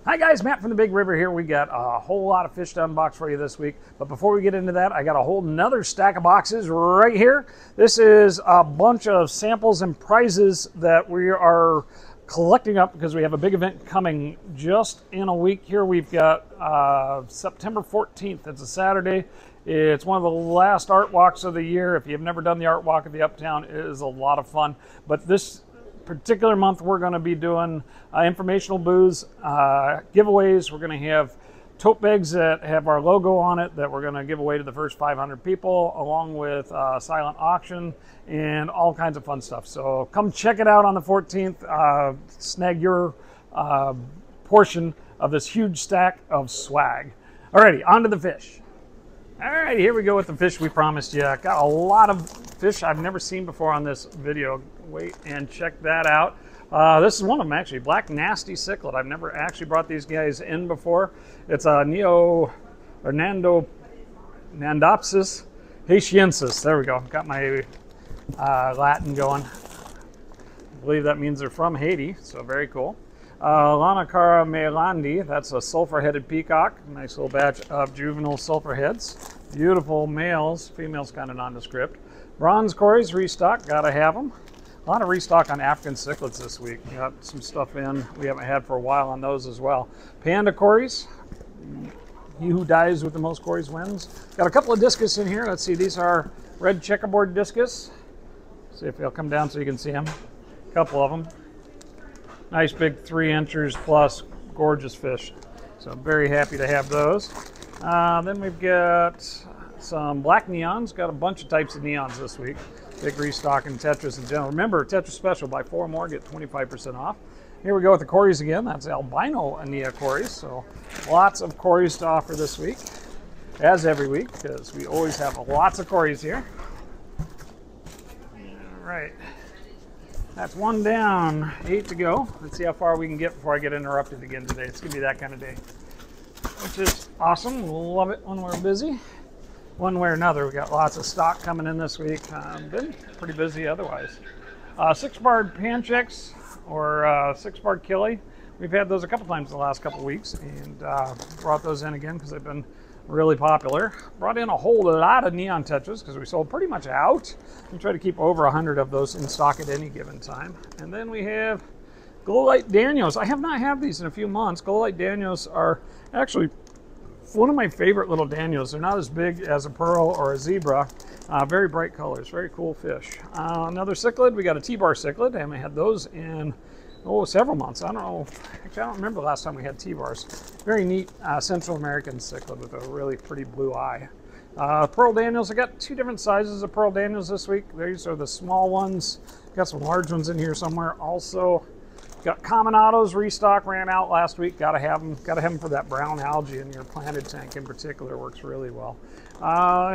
Hi guys, Matt from the Big River here. We got a whole lot of fish to unbox for you this week. But before we get into that, I got a whole nother stack of boxes right here. This is a bunch of samples and prizes that we are collecting up because we have a big event coming just in a week here. We've got September 14th. It's a Saturday. It's one of the last art walks of the year. If you've never done the art walk at the Uptown, it is a lot of fun. But this particular month we're going to be doing informational booths, giveaways. We're going to have tote bags that have our logo on it that we're going to give away to the first 500 people, along with silent auction and all kinds of fun stuff. So come check it out on the 14th. Snag your portion of this huge stack of swag. Alrighty, on to the fish. All right, here we go with the fish we promised you. Got a lot of fish I've never seen before on this video. Wait and check that out. This is one of them actually, black nasty cichlid. I've never actually brought these guys in before. It's a Nandopsis haitiensis. There we go. Got my Latin going. I believe that means they're from Haiti, so very cool. Lanacara meilandi, that's a sulfur-headed peacock. Nice little batch of juvenile sulfur heads. Beautiful males, females kind of nondescript. Bronze cories, restock, gotta have them. A lot of restock on African cichlids this week. We got some stuff in we haven't had for a while on those as well. Panda cories, he who dies with the most cories wins. Got a couple of discus in here. Let's see, these are red checkerboard discus. See if they'll come down so you can see them. A couple of them. Nice big 3 inches plus, gorgeous fish. So I'm very happy to have those. Then we've got some black neons. Got a bunch of types of neons this week. Big restock in Tetras in general. Remember, Tetra Special, buy 4 more, get 25% off. Here we go with the cories again. That's albino anea cories. So lots of cories to offer this week, as every week, because we always have lots of cories here. All right. That's one down, 8 to go. Let's see how far we can get before I get interrupted again today. It's gonna be that kind of day, which is awesome. Love it when we're busy. One way or another, we got lots of stock coming in this week. Been pretty busy otherwise. 6-barred pancheks or 6-barred killie. We've had those a couple times in the last couple weeks and brought those in again because they've been really popular. Brought in a whole lot of neon tetras because we sold pretty much out. We try to keep over 100 of those in stock at any given time. And then we have glow light danios. I have not had these in a few months. Glow light danios are actually one of my favorite little danios. They're not as big as a pearl or a zebra. Very bright colors, very cool fish. Another cichlid, we got a T-bar cichlid. I haven't had those in several months. I don't know. Actually, I don't remember the last time we had T-bars. Very neat Central American cichlid with a really pretty blue eye. Pearl Daniels, I got 2 different sizes of Pearl Daniels this week. These are the small ones. Got some large ones in here somewhere. Also, got Cominados restock, ran out last week. Gotta have them. Gotta have them for that brown algae in your planted tank in particular. Works really well.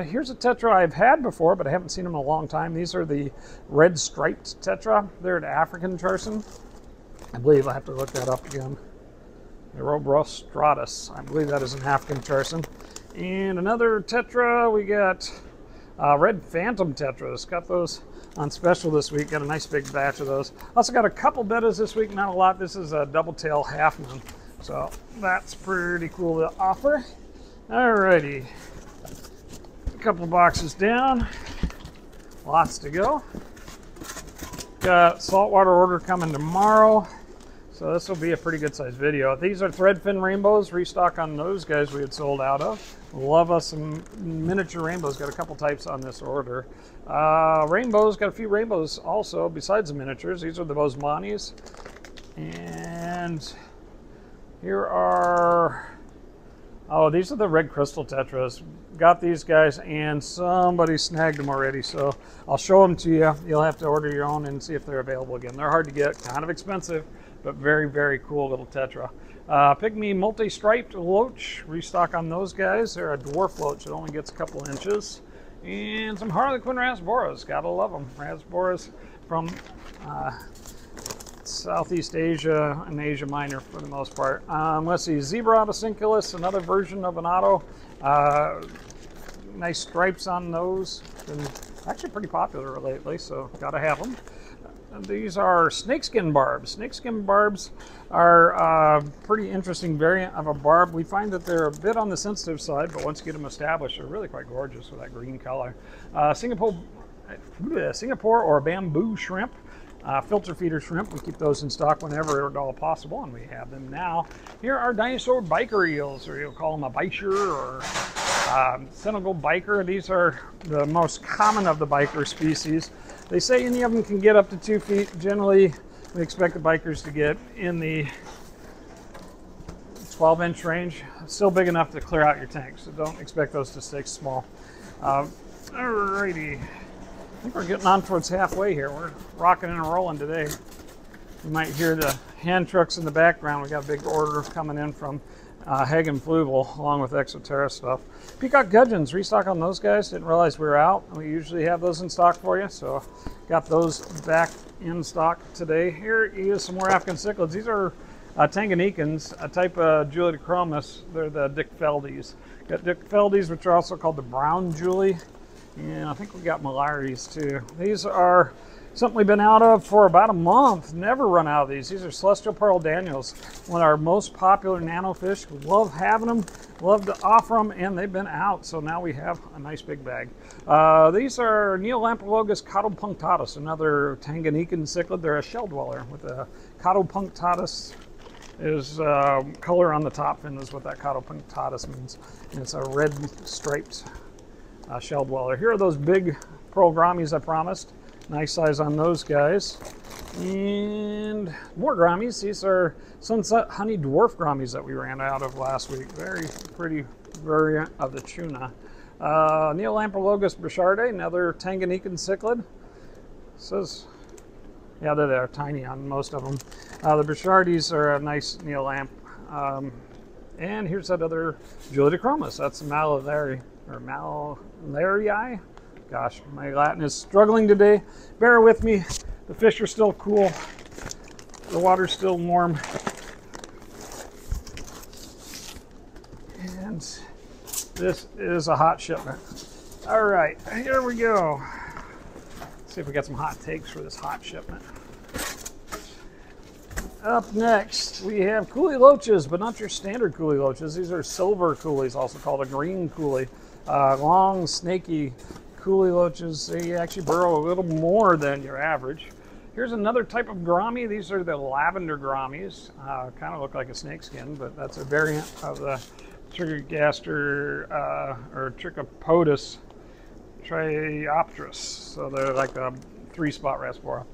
Here's a tetra I've had before, but I haven't seen them in a long time. These are the red striped tetra. They're an African charson. I believe I have to look that up again. Neurobrastratus. I believe that is an African charson. And another tetra, we got red phantom tetras. Got those on special this week. Got a nice big batch of those. Also got a couple bettas this week, not a lot. This is a double tail half moon. So that's pretty cool to offer. Alrighty. A couple boxes down. Lots to go. Got saltwater order coming tomorrow. So this will be a pretty good sized video. These are threadfin rainbows. Restock on those guys we had sold out of. Love us some miniature rainbows. Got a couple types on this order. Rainbows, got a few rainbows also besides the miniatures. These are the Bosmanis. And here are, these are the red crystal tetras. Got these guys and somebody snagged them already. So I'll show them to you. You'll have to order your own and see if they're available again. They're hard to get, kind of expensive, but very, very cool little tetra. Pygmy multi-striped loach, restock on those guys. They're a dwarf loach that only gets a couple inches. And some Harlequin rasboras, gotta love them. Rasboras from Southeast Asia and Asia Minor for the most part. Let's see, Zebra autocinculus, another version of an auto. Nice stripes on those. Been actually pretty popular lately, so gotta have them. These are snakeskin barbs. Snakeskin barbs are a pretty interesting variant of a barb. We find that they're a bit on the sensitive side, but once you get them established, they're really quite gorgeous with that green color. Singapore or bamboo shrimp, filter feeder shrimp. We keep those in stock whenever at all possible, and we have them now. Here are dinosaur biker eels, or you'll call them a bicher or Senegal biker. These are the most common of the biker species. They say any of them can get up to 2 feet. Generally, we expect the bikers to get in the 12-inch range. Still big enough to clear out your tank, so don't expect those to stay small. Alrighty, I think we're getting on towards halfway here. We're rocking and rolling today. You might hear the hand trucks in the background. We got a big order coming in from Hagen Fluval, along with Exoterra stuff. Peacock gudgeons, restock on those guys. Didn't realize we were out. We usually have those in stock for you, so got those back in stock today. Here is some more African cichlids. These are Tanganyikans, a type of Julidochromis. They're the Dickfeldes. Got Dickfeldes, which are also called the brown Julie, and I think we got Malaris too. These are something we've been out of for about a month. Never run out of these. These are Celestial Pearl Daniels, one of our most popular nanofish. Love having them, love to offer them, and they've been out, so now we have a nice big bag. These are Neolampologus cotylopunctatus, another Tanganyikan cichlid. They're a shell dweller with a cotylopunctatus is color on the top fin is what that cotylopunctatus means. And it's a red striped shell dweller. Here are those big pearl grammies I promised. Nice size on those guys. And more grammies. These are sunset honey dwarf grammies that we ran out of last week. Very pretty variant of the tuna. Neolampologus brichardae, another Tanganyikan cichlid. It says, yeah, they're tiny on most of them. The brichardes are a nice neolamp. And here's that other Julidochromis. That's Malarii, or Malarii. Gosh, my Latin is struggling today. Bear with me. The fish are still cool. The water's still warm. And this is a hot shipment. All right, here we go. Let's see if we got some hot takes for this hot shipment. Up next, we have coolie loaches, but not your standard coolie loaches. These are silver coolies, also called a green coolie. Long, snaky coolie loaches. They actually burrow a little more than your average. Here's another type of gourami. These are the lavender gouramis. Kind of look like a snakeskin, but that's a variant of the Trichogaster or Trichopodus triopterus. So they're like a 3-spot Raspora.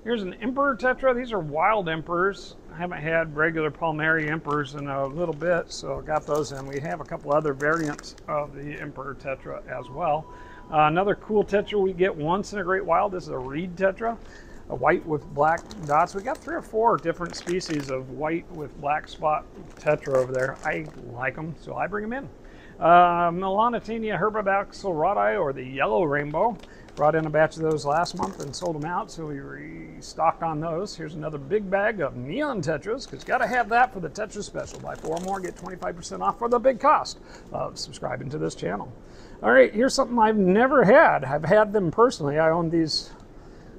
Here's an emperor tetra. These are wild emperors. I haven't had regular Palmeri emperors in a little bit, so got those in. We have a couple other variants of the emperor tetra as well. Another cool tetra we get once in a great wild. This is a reed tetra, a white with black dots. We got 3 or 4 different species of white with black spot tetra over there. I like them, so I bring them in. Melanotania herbidaxylrodi, or the yellow rainbow. Brought in a batch of those last month and sold them out, so we restocked on those. Here's another big bag of neon tetras, because got to have that for the tetra special. Buy 4 more, get 25% off for the big cost of subscribing to this channel. All right, here's something I've never had. I've had them personally. I owned these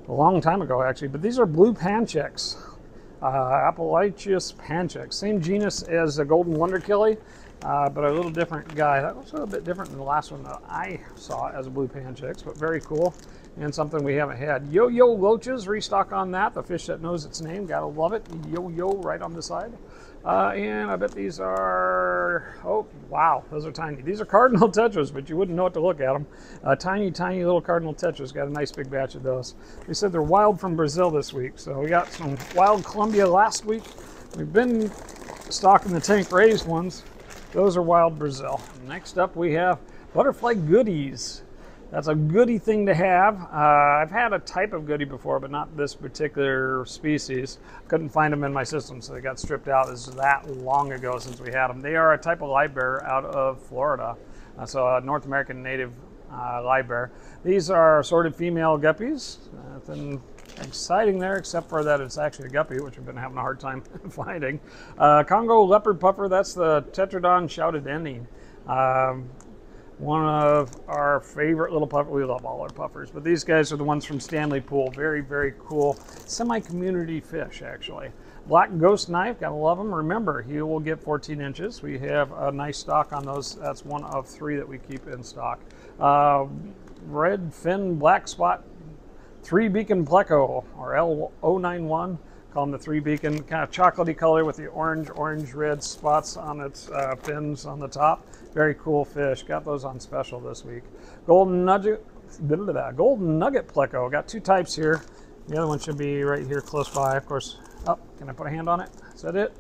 a long time ago, actually, but these are blue pancheks. Apalachius pancheks. Same genus as the golden wonderkillie, but a little different guy. That looks a little bit different than the last one that I saw as a blue pancheks, but very cool and something we haven't had. Yo-yo loaches, restock on that. The fish that knows its name, gotta love it. Yo-yo right on the side. And I bet these are, oh wow, those are tiny. These are cardinal tetras, but you wouldn't know what to look at them. Tiny, tiny little cardinal tetras. Got a nice big batch of those. They said they're wild from Brazil this week, so we got some wild Colombia last week. We've been stocking the tank raised ones. Those are wild Brazil. Next up we have butterfly goodies. That's a goodie thing to have. I've had a type of goodie before, but not this particular species. Couldn't find them in my system, so they got stripped out. This is that long ago since we had them. They are a type of live bear out of Florida, so a North American native live bear. These are assorted female guppies. Nothing exciting there, except for that it's actually a guppy, which I've been having a hard time finding. Congo leopard puffer, that's the Tetradon shouted ending. One of our favorite little puffers. We love all our puffers, but these guys are the ones from Stanley Pool. Very, very cool. Semi-community fish, actually. Black ghost knife, gotta love them. Remember, he will get 14 inches. We have a nice stock on those. That's one of 3 that we keep in stock. Red fin black spot 3 beacon pleco, or L091. Call them the 3 beacon, kind of chocolatey color with the orange red spots on its fins on the top. Very cool fish. Got those on special this week. Golden nugget pleco. Got 2 types here. The other one should be right here close by, of course. Oh, can I put a hand on it? Is that it?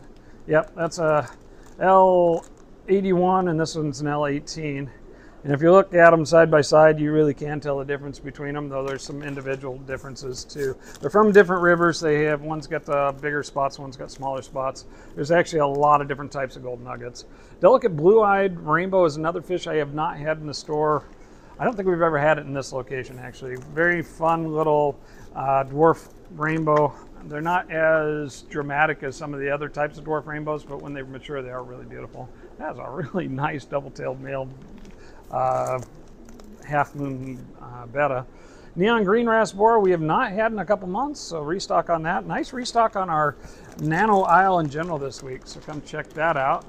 Yep, that's a L81 and this one's an L18. And if you look at them side by side, you really can tell the difference between them, though there's some individual differences too. They're from different rivers. They have, one's got the bigger spots, one's got smaller spots. There's actually a lot of different types of gold nuggets. Delicate blue-eyed rainbow is another fish I have not had in the store. I don't think we've ever had it in this location, actually. Very fun little dwarf rainbow. They're not as dramatic as some of the other types of dwarf rainbows, but when they mature, they are really beautiful. That's a really nice double-tailed male half moon betta. Neon green rasbora we have not had in a couple months, so restock on that. Nice restock on our nano aisle in general this week, so come check that out.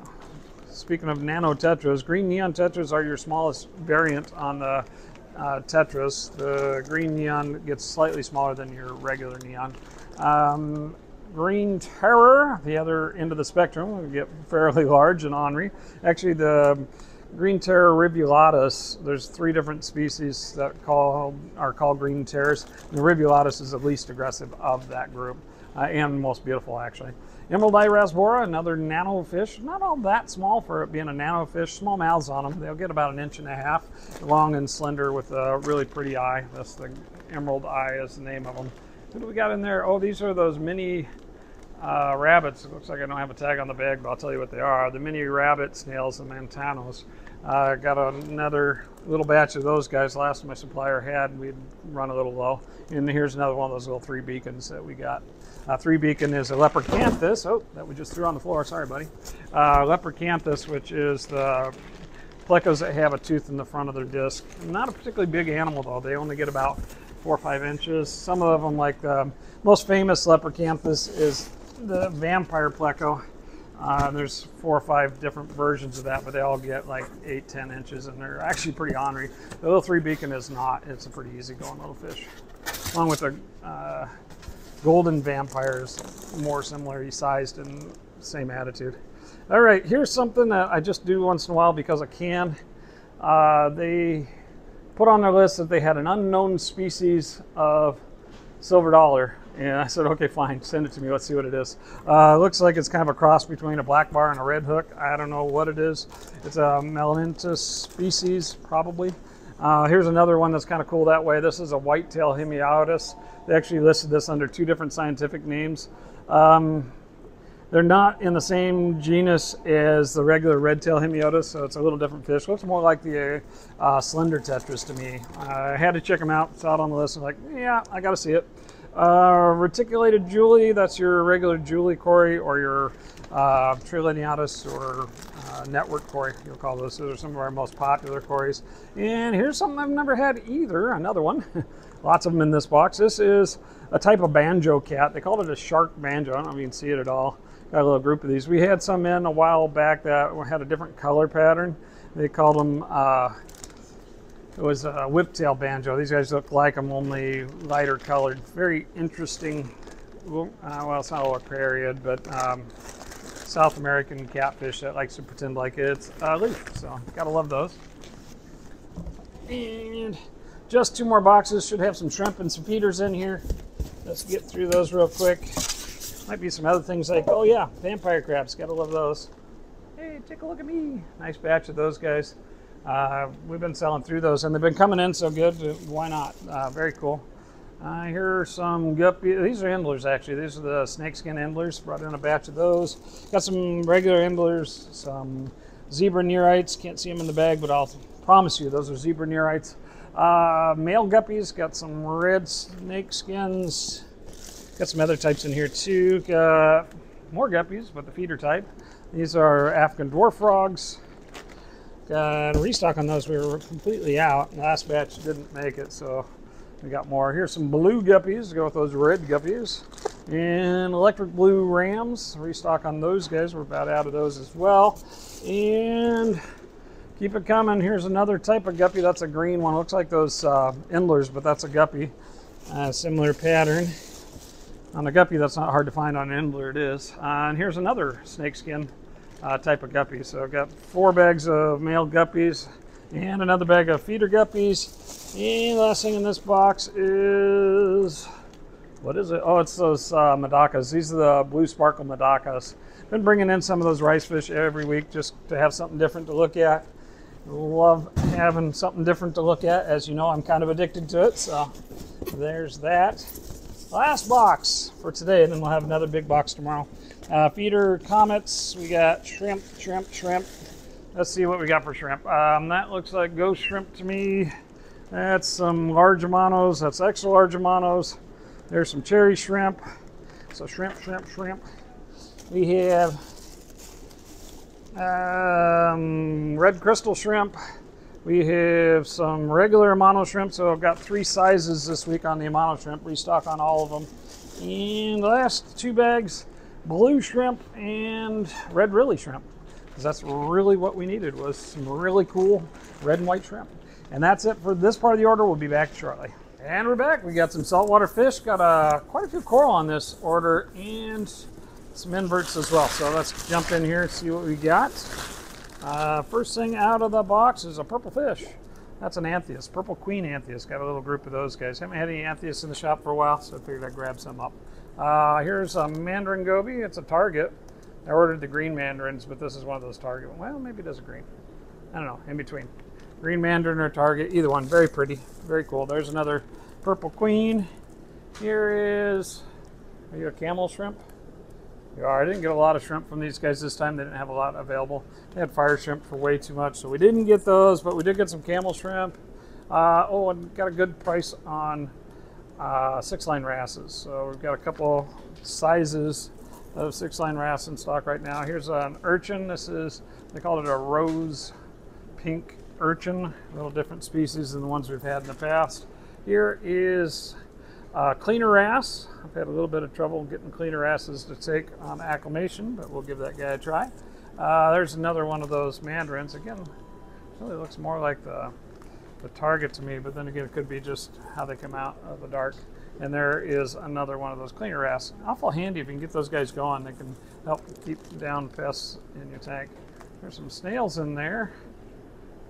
Speaking of nano tetras, green neon tetras are your smallest variant on the tetras. The green neon gets slightly smaller than your regular neon. Green terror, the other end of the spectrum, will get fairly large and ornery. Actually, the green terror rivulatus, there's 3 different species that are called green terrors. The rivulatus is the least aggressive of that group and most beautiful, actually. Emerald eye rasbora, another nano fish. Not all that small for it being a nano fish. Small mouths on them. They'll get about 1.5 inches long and slender with a really pretty eye. That's the emerald eye is the name of them. What do we got in there? Oh, these are those mini rabbits. It looks like I don't have a tag on the bag, but I'll tell you what they are. The mini rabbit snails, the Mantanos. Got another little batch of those guys. Last my supplier had, we'd run a little low. And here's another one of those little 3 beacons that we got. 3 beacon is a lepercanthus. Oh, that we just threw on the floor. Sorry, buddy. Lepercanthus, which is the plecos that have a tooth in the front of their disc. Not a particularly big animal, though. They only get about 4 or 5 inches. Some of them, like the most famous lepercanthus, is the vampire pleco. There's 4 or 5 different versions of that, but they all get like 8, 10 inches, and they're actually pretty ornery. The little 3 beacon is not. It's a pretty easygoing little fish. Along with the golden vampires, more similarly sized and same attitude. All right, here's something that I just do once in a while because I can. They put on their list that they had an unknown species of silver dollar. And I said, okay, fine, send it to me. Let's see what it is. Looks like it's kind of a cross between a black bar and a red hook. I don't know what it is. It's a Melanentus species, probably. Here's another one that's kind of cool that way. This is a whitetail hemiotis. They actually listed this under 2 different scientific names. They're not in the same genus as the regular red-tail hemiotis, so it's a little different fish. Looks more like the slender tetras to me. I had to check them out. It's out on the list. I'm like, yeah, I got to see it. Reticulated Julie, that's your regular Julie Cory, or your Trillineatus or network Cory, you'll call those. Those are some of our most popular Cories. And here's something I've never had either, another one. Lots of them in this box. This is a type of banjo cat. They called it a shark banjo. I don't know if you can see it at all. Got a little group of these. We had some in a while back that had a different color pattern. They called them, it was a whiptail banjo. These guys look like them, only lighter colored. Very interesting, well, it's not a Ripariid, but South American catfish that likes to pretend like it's a leaf. So, gotta love those. And just 2 more boxes. Should have some shrimp and some feeders in here. Let's get through those real quick. Might be some other things like, oh yeah, vampire crabs. Gotta love those. Hey, take a look at me. Nice batch of those guys. We've been selling through those, and they've been coming in so good. Why not? Very cool. Here are some guppy. These are endlers, actually. These are the snakeskin endlers. Brought in a batch of those. Got some regular endlers, some zebra neorites. Can't see them in the bag, but I'll promise you those are zebra neorites. Male guppies. Got some red snakeskins. Got some other types in here too. Got more guppies, but the feeder type. These are African dwarf frogs. Got a restock on those. We were completely out. Last batch didn't make it, so we got more. Here's some blue guppies to go with those red guppies. And electric blue rams. Restock on those guys. We're about out of those as well. And keep it coming. Here's another type of guppy. That's a green one. Looks like those endlers, but that's a guppy. Similar pattern. On a guppy, that's not hard to find. On an endler, it is. And here's another snakeskin type of guppy. So I've got 4 bags of male guppies and another bag of feeder guppies. And last thing in this box is, what is it? Oh, it's those Madakas. These are the blue sparkle Madakas. Been bringing in some of those rice fish every week just to have something different to look at. Love having something different to look at. As you know, I'm kind of addicted to it. So there's that. Last box for today, and then we'll have another big box tomorrow. Feeder comets. We got shrimp. Let's see what we got for shrimp. That looks like ghost shrimp to me. That's some large Amanos. That's extra large Amanos. There's some cherry shrimp. So shrimp. We have red crystal shrimp. We have some regular Amano shrimp. So I've got 3 sizes this week on the Amano shrimp. Restock on all of them. And the last 2 bags, blue shrimp and red Rilly shrimp. Because that's really what we needed, was some really cool red and white shrimp. And that's it for this part of the order. We'll be back shortly. And we're back. We got some saltwater fish. Got quite a few coral on this order and some inverts as well. So let's jump in here and see what we got. First thing out of the box is a purple fish. That's an Anthias, purple queen Anthias. Got a little group of those guys. Haven't had any Anthias in the shop for a while, so I figured I'd grab some up. Here's a mandarin goby. It's a target. I ordered the green mandarins, but this is one of those target. Well, maybe it is a green. I don't know, in between. Green mandarin or target, either one. Very pretty, very cool. There's another purple queen. Here is, are you a camel shrimp? You are. I didn't get a lot of shrimp from these guys this time. They didn't have a lot available. They had fire shrimp for way too much, so we didn't get those, but we did get some camel shrimp. Oh, and got a good price on 6-line wrasses. So we've got a couple sizes of 6-line wrasse in stock right now. Here's an urchin. This is, they call it a rose pink urchin. A little different species than the ones we've had in the past. Here is cleaner wrasse. I've had a little bit of trouble getting cleaner wrasses to take on acclimation, but we'll give that guy a try. There's another one of those mandarins. Again, really looks more like the target to me, but then again, it could be just how they come out of the dark. And there is another one of those cleaner wrasse. Awful handy if you can get those guys going. They can help keep down pests in your tank. There's some snails in there.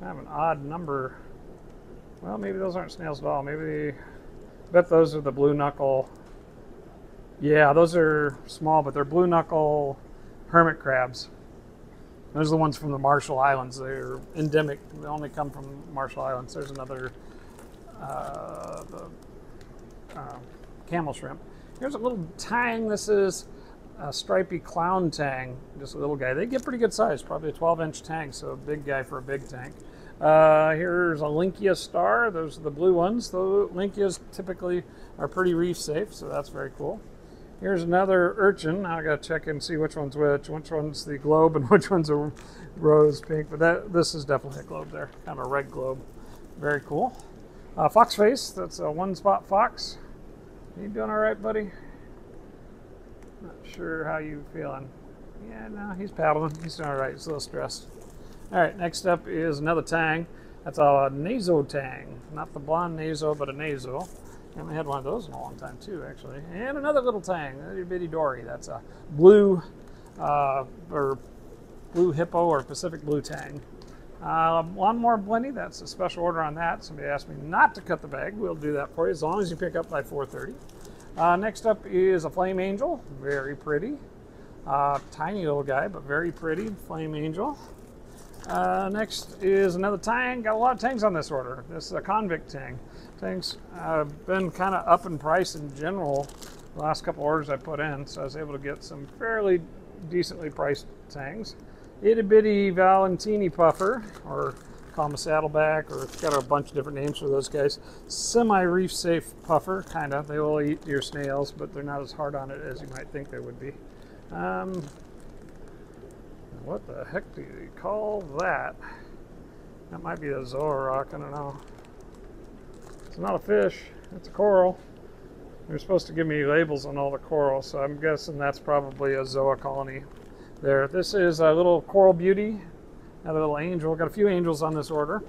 I have an odd number. Well, maybe those aren't snails at all. Maybe, I bet those are the blue knuckle. Yeah, those are small, but they're blue knuckle hermit crabs. Those are the ones from the Marshall Islands. They're endemic. They only come from Marshall Islands. There's another camel shrimp. Here's a little tang. This is a stripy clown tang, just a little guy. They get pretty good size, probably a 12-inch tang, so a big guy for a big tank. Here's a Linkia star. Those are the blue ones. The Linkias typically are pretty reef safe, so that's very cool. Here's another urchin. Now I gotta check and see which one's which one's the globe and which one's a rose pink, but this is definitely a globe there, kind of a red globe. Very cool. Fox face, that's a one-spot fox. You doing all right, buddy? Not sure how you feeling. Yeah, no, he's paddling. He's doing all right. He's a little stressed. All right, next up is another tang. That's a naso tang. Not the blonde naso, but a naso. I haven't had one of those in a long time, too, actually. And another little tang, a little bitty dory. That's a blue or blue hippo or Pacific blue tang. One more blenny. That's a special order on that. Somebody asked me not to cut the bag. We'll do that for you as long as you pick up by 4:30. Next up is a flame angel. Very pretty. Tiny little guy, but very pretty flame angel. Next is another tang. Got a lot of tangs on this order. This is a convict tang. Tangs have been kind of up in price in general the last couple orders I put in, so I was able to get some fairly decently priced tangs. Itty bitty Valentini puffer, or call them a saddleback, or got a bunch of different names for those guys. Semi-reef safe puffer, kind of. They will eat your snails, but they're not as hard on it as you might think they would be. What the heck do you call that? That might be a Zilla rock, I don't know. It's not a fish, it's a coral. They're supposed to give me labels on all the coral, so I'm guessing that's probably a Zilla colony there. This is a little coral beauty, a little angel. Got a few angels on this order.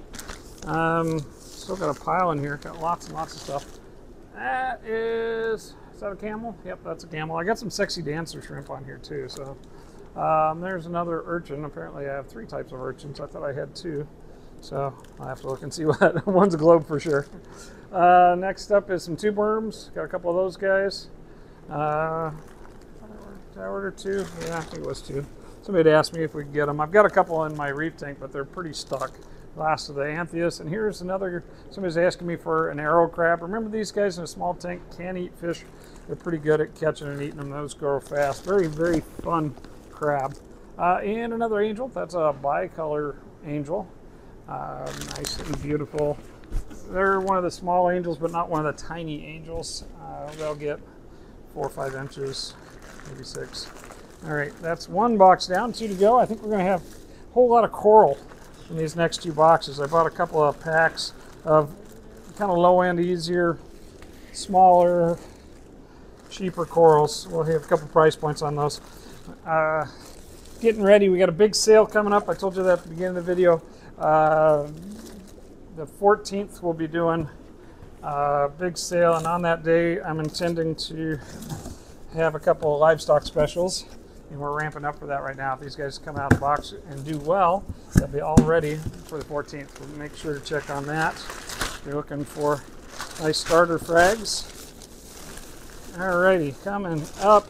Still got a pile in here, got lots and lots of stuff. That is that a camel? Yep, that's a camel. I got some sexy dancer shrimp on here too, so. There's another urchin. Apparently I have 3 types of urchins. I thought I had 2. So I'll have to look and see what. One's a globe for sure. Next up is some tube worms. Got a couple of those guys. Did I order 2? Yeah, I think it was 2. Somebody asked me if we could get them. I've got a couple in my reef tank, but they're pretty stuck. Last of the Antheus. And here's another, somebody's asking me for an arrow crab. Remember these guys in a small tank can eat fish. They're pretty good at catching and eating them. Those grow fast. Very, very fun crab. And another angel. That's a bicolor angel. Nice and beautiful. They're one of the small angels, but not one of the tiny angels. They'll get 4 or 5 inches, maybe 6. All right, that's 1 box down, 2 to go. I think we're going to have a whole lot of coral in these next 2 boxes. I bought a couple of packs of kind of low end, easier, smaller, cheaper corals. We'll have a couple price points on those. Getting ready. We got a big sale coming up. I told you that at the beginning of the video. The 14th we'll be doing a big sale, and on that day I'm intending to have a couple of livestock specials, and we're ramping up for that right now. If these guys come out of the box and do well, they'll be all ready for the 14th. We'll make sure to check on that. If you're looking for nice starter frags. Alrighty, coming up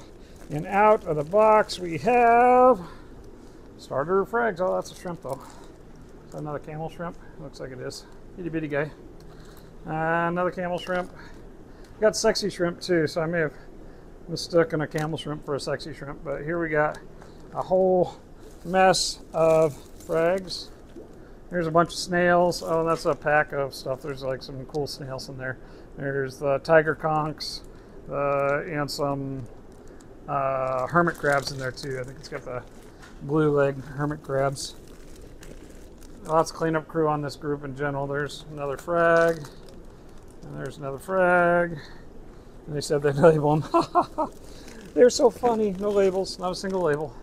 and out of the box we have starter frags. Oh, that's a shrimp though. Is that another camel shrimp? Looks like it is. Itty bitty guy. Another camel shrimp. Got sexy shrimp too, so I may have mistaken a camel shrimp for a sexy shrimp, but here we got a whole mess of frags. There's a bunch of snails. Oh, that's a pack of stuff. There's like some cool snails in there. There's the tiger conchs and some hermit crabs in there too. I think it's got the blue leg hermit crabs. Lots of cleanup crew on this group in general. There's another frag, and there's another frag. And they said they'd label them. They're so funny. No labels, not a single label.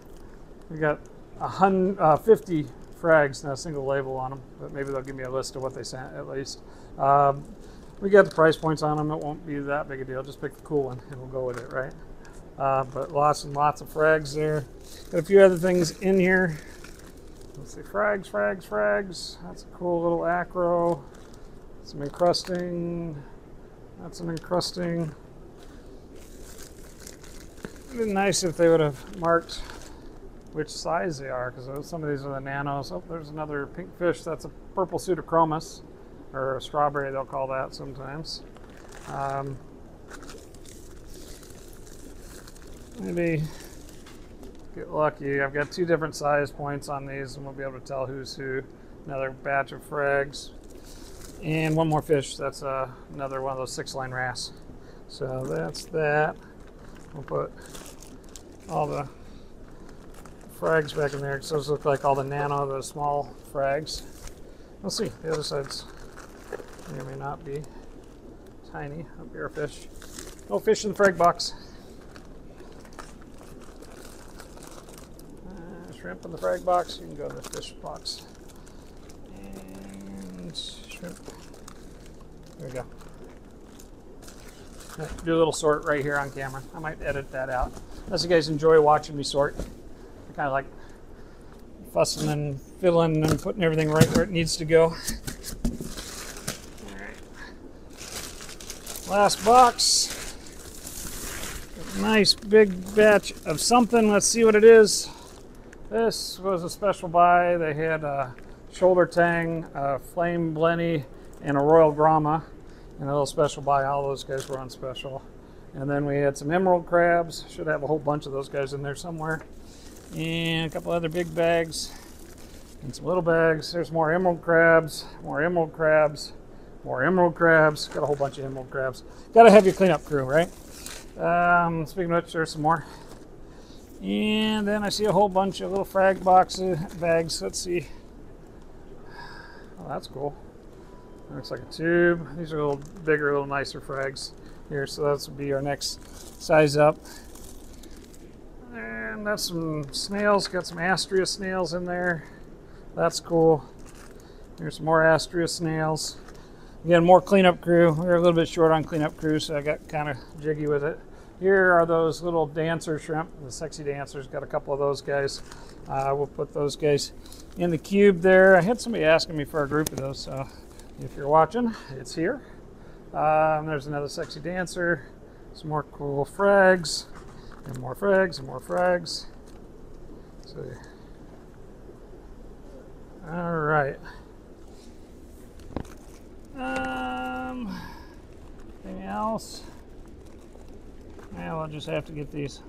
We got 50 frags, not a single label on them, but maybe they'll give me a list of what they sent at least. We got the price points on them. It won't be that big a deal. Just pick the cool one and we'll go with it, right? But lots and lots of frags there. Got a few other things in here. Let's see, frags. That's a cool little acro. Some encrusting. That's an encrusting. It'd be nice if they would have marked which size they are, because some of these are the nanos. Oh, there's another pink fish. That's a purple pseudochromis, or a strawberry they'll call that sometimes. Maybe get lucky. I've got 2 different size points on these, and we'll be able to tell who's who. Another batch of frags. And 1 more fish. That's another one of those 6-line wrasse. So that's that. We'll put all the frags back in there, because those look like all the nano, the small frags. We'll see. The other sides may or may not be tiny. Up here, fish. No fish in the frag box. Shrimp in the frag box. You can go to the fish box. And shrimp. There we go. Do a little sort right here on camera. I might edit that out. Unless you guys enjoy watching me sort. I kind of like fussing and fiddling and putting everything right where it needs to go. All right. Last box. Nice big batch of something. Let's see what it is. This was a special buy. They had a shoulder tang, a flame blenny, and a royal grama. And a little special buy. All those guys were on special. And then we had some emerald crabs. Should have a whole bunch of those guys in there somewhere. And a couple other big bags. And some little bags. There's more emerald crabs. More emerald crabs. More emerald crabs. Got a whole bunch of emerald crabs. Gotta have your cleanup crew, right? Speaking of which, there's some more. And then I see a whole bunch of little frag boxes, bags. Let's see. that's cool. Looks like a tube. These are a little bigger, a little nicer frags here, so that would be our next size up. And that's some snails. Got some Astrea snails in there. That's cool. Here's some more Astrea snails. Again, more cleanup crew. We're a little bit short on cleanup crew, so I got kind of jiggy with it. Here are those little dancer shrimp, the sexy dancers. Got a couple of those guys. We'll put those guys in the cube there. I had somebody asking me for a group of those, so if you're watching, it's here. There's another sexy dancer. Some more cool frags, and more frags, and more frags. So, all right. Anything else? Yeah, we'll just have to get these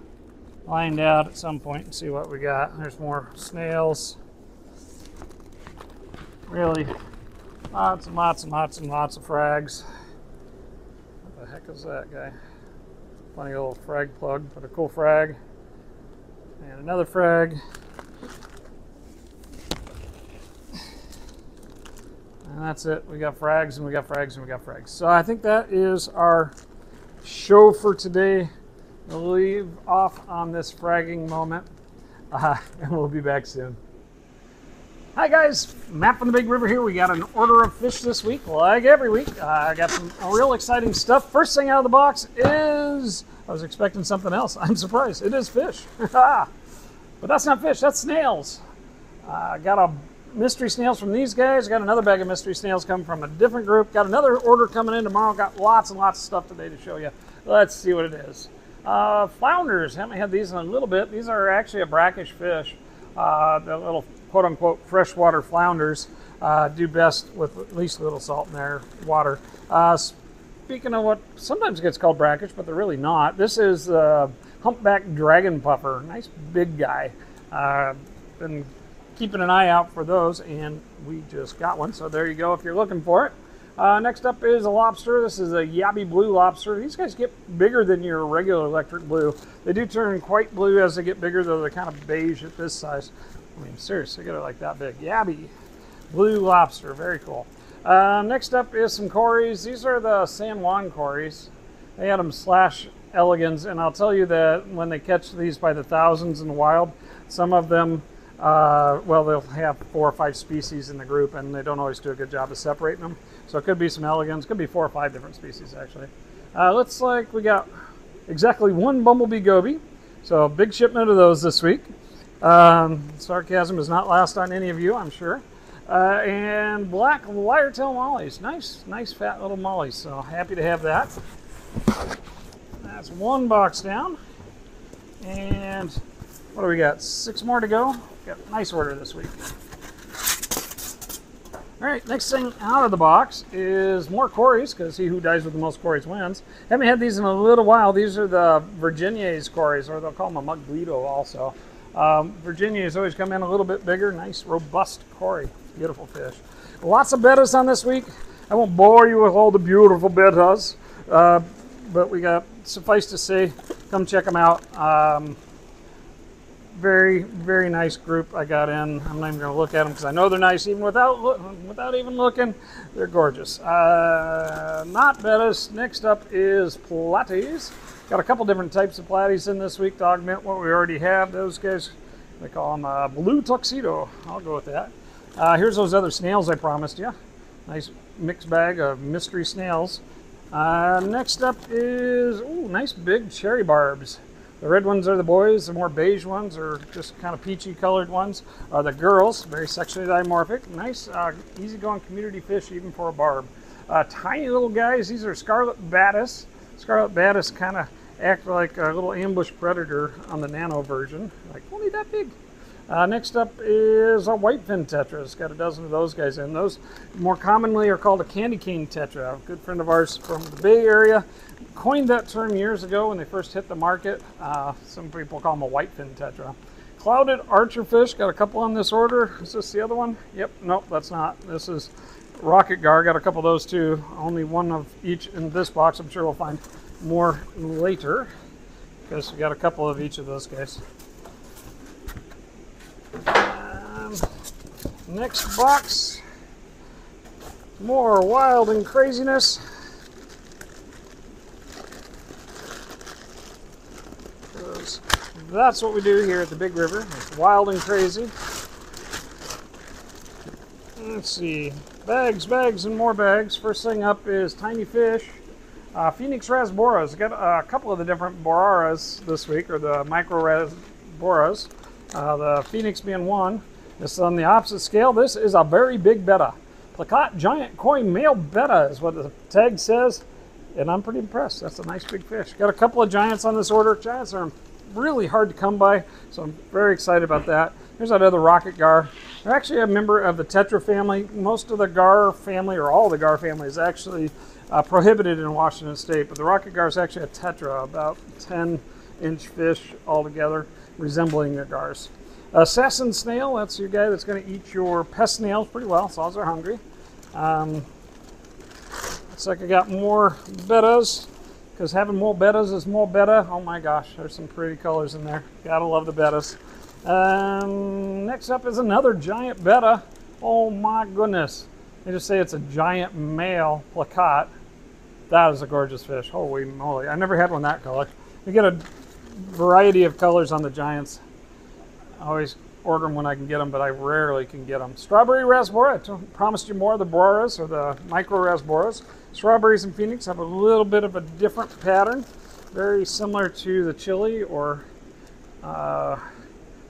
lined out at some point and see what we got. There's more snails. Really, lots and lots and lots and lots of frags. What the heck is that guy? Funny little frag plug, but a cool frag. And another frag. And that's it. We got frags and we got frags and we got frags. So I think that is our show for today. We'll leave off on this fragging moment, and we'll be back soon. Hi guys, Matt from the Big River here. We got an order of fish this week, like every week. I got some real exciting stuff. First thing out of the box is, I was expecting something else. I'm surprised. It is fish. But that's not fish, that's snails. I got a mystery snails from these guys. Got another bag of mystery snails coming from a different group. Got another order coming in tomorrow. Got lots and lots of stuff today to show you. Let's see what it is. Flounders. Haven't had these in a little bit. These are actually a brackish fish. The little quote-unquote freshwater flounders do best with at least a little salt in their water. Speaking of what sometimes gets called brackish, but they're really not. This is humpback dragon puffer. Nice big guy. Been keeping an eye out for those, and we just got one, so there you go if you're looking for it. Next up is a lobster. This is a yabby blue lobster. These guys get bigger than your regular electric blue. They do turn quite blue as they get bigger, though they're kind of beige at this size. I mean, seriously, get it like that big. Yabby blue lobster, very cool. Next up is some cories. These are the San Juan cories. They had them slash elegans, and I'll tell you that when they catch these by the thousands in the wild, some of them well, they'll have 4 or 5 species in the group, and they don't always do a good job of separating them. So it could be some elegans, could be 4 or 5 different species actually. Looks like we got exactly 1 bumblebee goby, so a big shipment of those this week. Sarcasm is not lost on any of you, I'm sure. And black lyre-tail mollies, nice fat little mollies. So happy to have that. That's 1 box down, and what do we got? 6 more to go. Got a nice order this week. All right, next thing out of the box is more cories, because he who dies with the most cories wins. Haven't had these in a little while. These are the Virginia's cories, or they'll call them a muglito also. Virginia's always come in a little bit bigger. Nice, robust cory. Beautiful fish. Lots of bettas on this week. I won't bore you with all the beautiful bettas, but we got, suffice to say, come check them out. Very, very nice group I got in. I'm not even going to look at them because I know they're nice even without even looking. They're gorgeous. Not bettas. Next up is platies. Got a couple different types of platies in this week to augment what we already have. Those guys, they call them blue tuxedo. I'll go with that. Here's those other snails I promised you. Nice mixed bag of mystery snails. Next up is, ooh, nice big cherry barbs. The red ones are the boys, the more beige ones, or just kind of peachy colored ones, are the girls. Very sexually dimorphic. Nice, easygoing community fish even for a barb. Tiny little guys, these are scarlet batis. Scarlet batis kind of act like a little ambush predator on the nano version, like only that big. Next up is a whitefin tetra. It's got a dozen of those guys in. Those more commonly are called a candy cane tetra. A good friend of ours from the Bay Area coined that term years ago when they first hit the market. Some people call them a whitefin tetra. Clouded archerfish, got a couple on this order. Is this the other one? Yep, nope, that's not. This is rocket gar, got a couple of those too. Only 1 of each in this box. I'm sure we'll find more later because we got a couple of each of those guys. Next box More wild and craziness. That's what we do here at the Big River. It's wild and crazy. Let's see. Bags, bags, and more bags. First thing up is tiny fish. Phoenix rasboras. Got a couple of the different boraras this week, or the micro rasboras. The Phoenix being one. This is on the opposite scale. This is a very big betta. Plakat giant koi male betta is what the tag says. And I'm pretty impressed. That's a nice big fish. Got a couple of giants on this order. Giants are really hard to come by, so I'm very excited about that. Here's that other rocket gar. They're actually a member of the tetra family. Most of the gar family, or all the gar family, is actually prohibited in Washington State, but the rocket gar is actually a tetra, about 10-inch fish altogether, resembling the gars. Assassin snail, that's your guy that's going to eat your pest snails pretty well, as long as they're hungry. Looks like I got more bettas, because having more bettas is more betta. Oh my gosh, there's some pretty colors in there. Gotta love the bettas. Next up is another giant betta. Oh my goodness. They just say it's a giant male plakat. That is a gorgeous fish. Holy moly. I never had one that color. You get a variety of colors on the giants. I always order them when I can get them, but I rarely can get them. Strawberry rasbora. I promised you more of the boras, or the micro rasboras. Strawberries and Phoenix have a little bit of a different pattern. Very similar to the chili or the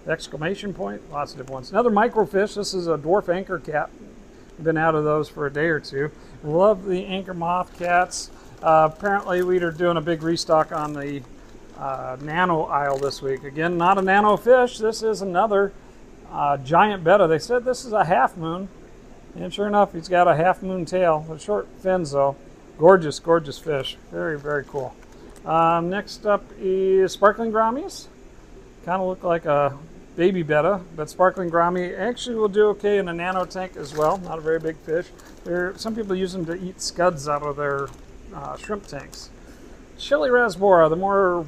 exclamation point. Lots of different ones. Another microfish. This is a dwarf anchor cat. Been out of those for a day or two. Love the anchor moth cats. Apparently we are doing a big restock on the nano aisle this week. Again, not a nano fish. This is another giant betta. They said this is a half moon, and sure enough, he's got a half moon tail with short fins though. Gorgeous, gorgeous fish. Very, very cool. Next up is sparkling grammies. Kind of look like a baby betta, but sparkling gourami actually will do okay in a nano tank as well. Not a very big fish. Some people use them to eat scuds out of their shrimp tanks. Chili rasbora, the more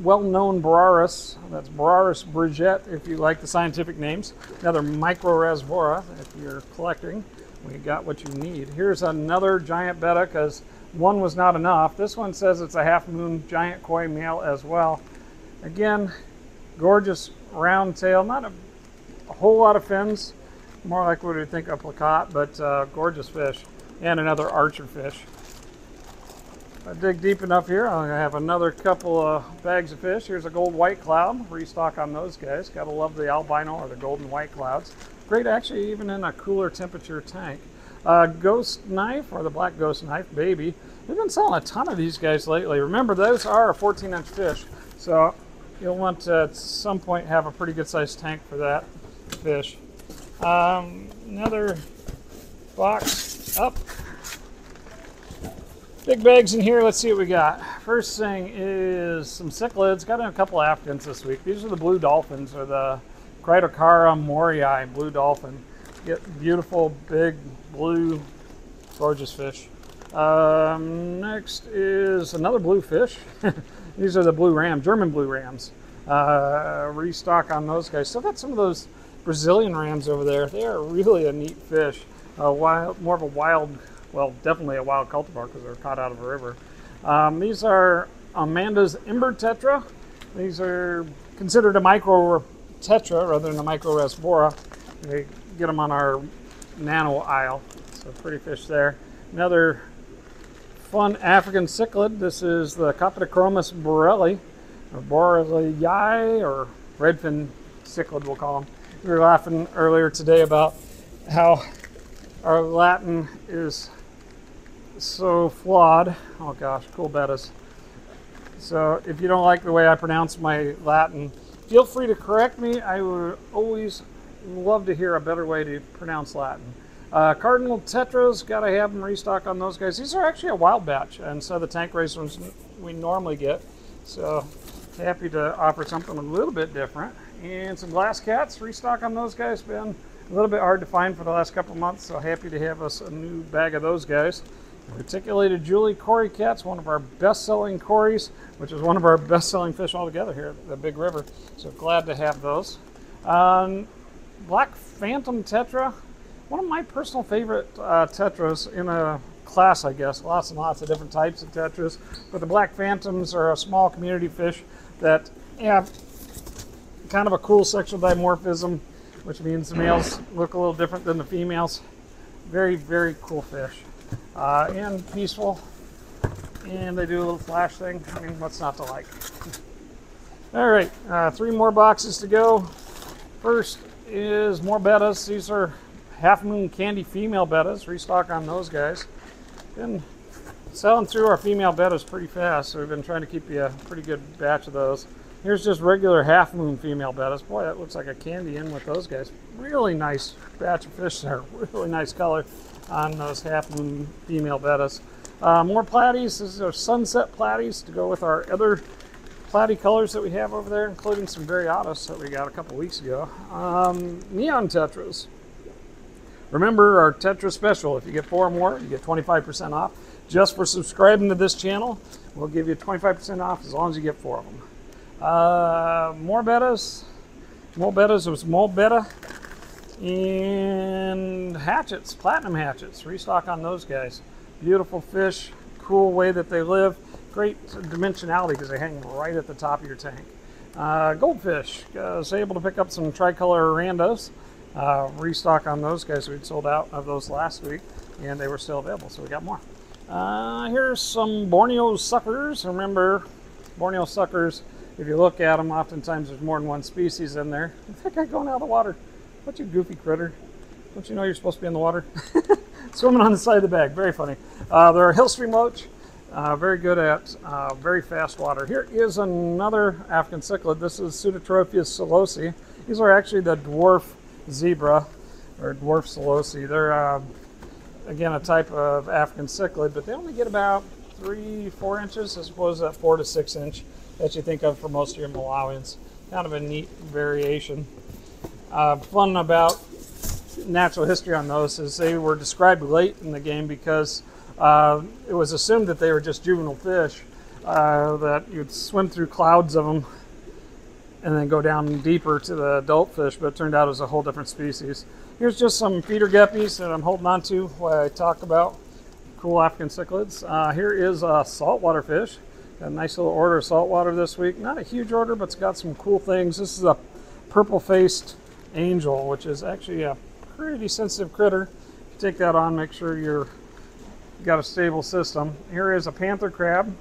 well-known boraris. That's Boraris Bridget if you like the scientific names. Another micro rasbora if you're collecting. We got what you need. Here's another giant betta, because one was not enough. This one says it's a half moon giant koi male as well. Again, gorgeous round tail, not a whole lot of fins, more like what we'd think of plakat, but gorgeous fish. And another archer fish. If I dig deep enough here, I'm going to have another couple of bags of fish. Here's a gold white cloud. Restock on those guys. Gotta love the albino or the golden white clouds. Great actually even in a cooler temperature tank. Ghost knife, or the black ghost knife, baby. We've been selling a ton of these guys lately. Remember, those are a 14-inch fish, so you'll want to at some point have a pretty good sized tank for that fish. Another box up. Big bags in here. Let's see what we got. First thing is some cichlids. Got in a couple Africans this week. These are the blue dolphins, or the Cridocara morii blue dolphin. Get beautiful, big, blue, gorgeous fish. Next is another blue fish. These are the blue ram, German blue rams. Restock on those guys. Still got some of those Brazilian rams over there. They are really a neat fish. More of a wild, well, definitely a wild cultivar because they're caught out of a river. These are Amanda's Ember Tetra. These are considered a micro tetra rather than a micro rasbora. They get them on our nano aisle. So pretty fish there. Another fun African cichlid. This is the Capitochromis borelli, or borelli, or redfin cichlid we'll call them. We were laughing earlier today about how our Latin is so flawed. Oh gosh, cool bettas. So if you don't like the way I pronounce my Latin, feel free to correct me. I would always love to hear a better way to pronounce Latin. Cardinal tetras, gotta have them restock on those guys. These are actually a wild batch instead of the tank raised ones we normally get. So happy to offer something a little bit different. And some glass cats, restock on those guys. Been a little bit hard to find for the last couple of months, so happy to have us a new bag of those guys. Reticulated Julie Cory cats, one of our best-selling Corys, which is one of our best-selling fish altogether here at the Big River. So glad to have those. Black Phantom Tetra. One of my personal favorite tetras in a class, I guess. Lots and lots of different types of tetras. But the black phantoms are a small community fish that have kind of a cool sexual dimorphism, which means the males look a little different than the females. Very, very cool fish. And peaceful. And they do a little flash thing. I mean, what's not to like? All right, 3 more boxes to go. First is more bettas. These are half moon candy female bettas. Restock on those guys. Been selling through our female bettas pretty fast, so we've been trying to keep you a pretty good batch of those. Here's just regular half moon female bettas. Boy, that looks like a candy in with those guys. Really nice batch of fish there. Really nice color on those half moon female bettas. More platies. These are sunset platies to go with our other platy colors that we have over there, including some Variatus that we got a couple weeks ago. Neon tetras. Remember our tetra special. If you get 4 or more, you get 25% off. Just for subscribing to this channel, we'll give you 25% off as long as you get 4 of them. More bettas. More bettas. It was more betta. And hatchets, platinum hatchets. Restock on those guys. Beautiful fish. Cool way that they live. Great dimensionality because they hang right at the top of your tank. Goldfish. Was able to pick up some tricolor randos. Restock on those guys. We'd sold out of those last week and they were still available, so we got more. Here's some Borneo suckers. Remember, Borneo suckers, if you look at them, oftentimes there's more than one species in there. That guy going out of the water. What, you goofy critter? Don't you know you're supposed to be in the water? Swimming on the side of the bag. Very funny. They're a hill stream loach. Very good at very fast water. Here is another African cichlid. This is Pseudotropheus silosi. These are actually the dwarf zebra, or dwarf silosi. They're, again, a type of African cichlid, but they only get about 3-4 inches, as opposed to that 4 to 6 inch that you think of for most of your Malawians. Kind of a neat variation. Fun about natural history on those is they were described late in the game because it was assumed that they were just juvenile fish, that you'd swim through clouds of them and then go down deeper to the adult fish, but it turned out it was a whole different species. Here's just some feeder guppies that I'm holding on to while I talk about cool African cichlids. Here is a saltwater fish. Got a nice little order of saltwater this week. Not a huge order, but it's got some cool things. This is a purple-faced angel, which is actually a pretty sensitive critter. If you take that on, make sure you've got a stable system. Here is a panther crab.